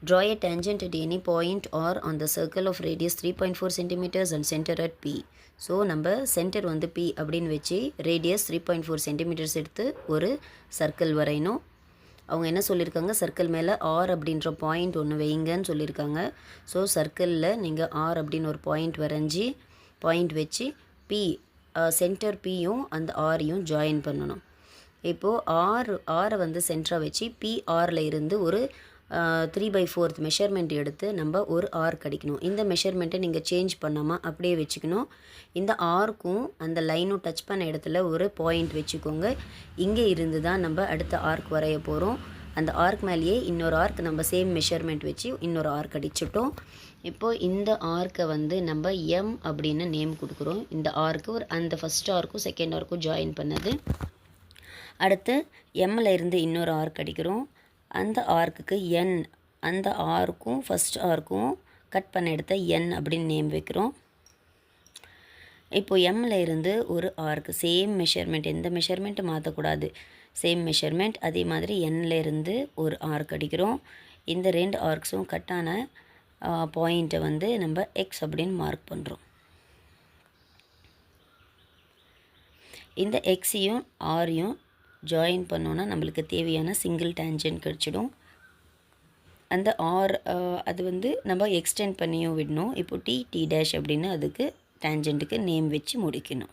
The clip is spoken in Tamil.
Draw a tangent at any point or on the circle of radius 3.4 centimeters and center at P. So நம்ம சென்டர் வந்து P அப்படின்னு வச்சு ரேடியஸ் 3.4 சென்டிமீட்டர்ஸ் எடுத்து ஒரு சர்க்கிள் வரையணும். அவங்க என்ன சொல்லியிருக்காங்க, சர்க்கிள் மேலே ஆர் அப்படின்ற பாயிண்ட் ஒன்று வைங்கன்னு சொல்லியிருக்காங்க. ஸோ சர்க்கிளில் நீங்கள் ஆர் அப்படின்னு ஒரு பாயிண்ட் வச்சு P சென்டர் Pயும் அந்த ஆரையும் ஜாயின் பண்ணணும். இப்போது ஆரை வந்து சென்டராக வச்சு பிஆரில் இருந்து ஒரு 3/4 மெஷர்மெண்ட் எடுத்து நம்ம ஒரு ஆர்க் அடிக்கணும். இந்த மெஷர்மெண்ட்டை நீங்கள் சேஞ்ச் பண்ணாமல் அப்படியே வச்சுக்கணும். இந்த ஆர்க்கும் அந்த லைனும் டச் பண்ண இடத்துல ஒரு பாயிண்ட் வச்சுக்கோங்க. இங்கே இருந்து தான் நம்ம அடுத்த ஆர்க் வரைய போகிறோம். அந்த ஆர்க் மேலேயே இன்னொரு ஆர்க் நம்ம சேம் மெஷர்மெண்ட் வச்சு இன்னொரு ஆர்க் அடிச்சிட்டோம். இப்போது இந்த ஆர்க்கை வந்து நம்ம எம் அப்படின்னு நேம் கொடுக்குறோம். இந்த ஆர்க்கு அந்த ஃபஸ்ட் ஆர்க்கும் செகண்ட் ஆர்க்கும் ஜாயின் பண்ணது. அடுத்து எம்மில் இருந்து இன்னொரு ஆர்க் அடிக்கிறோம். அந்த ஆர்க்குக்கு என், அந்த ஆர்க்கும் ஃபஸ்ட் ஆர்க்கும் கட் பண்ண எடுத்த என் அப்படின்னு நேம் வைக்கிறோம். இப்போது எம்மில் இருந்து ஒரு ஆர்க்கு சேம் மெஷர்மெண்ட், எந்த மெஷர்மெண்ட்டு மாற்றக்கூடாது, சேம் மெஷர்மெண்ட். அதே மாதிரி எண்ணில் இருந்து ஒரு ஆர்க் அடிக்கிறோம். இந்த 2 ஆர்க்ஸும் கட்டான பாயிண்ட்டை வந்து நம்ம எக்ஸ் அப்படின்னு மார்க் பண்ணுறோம். இந்த எக்ஸையும் ஆரையும் ஜாயின் பண்ணோன்னா நம்மளுக்கு தேவையான சிங்கிள் டேஞ்சன்ட் கிடச்சிடும். அந்த ஆர் அது வந்து நம்ம எக்ஸ்டெண்ட் பண்ணியும் விடணும். இப்போ டி டேஷ் அப்படின்னு அதுக்கு டேஞ்சண்ட்டுக்கு நேம் வச்சு முடிக்கணும்.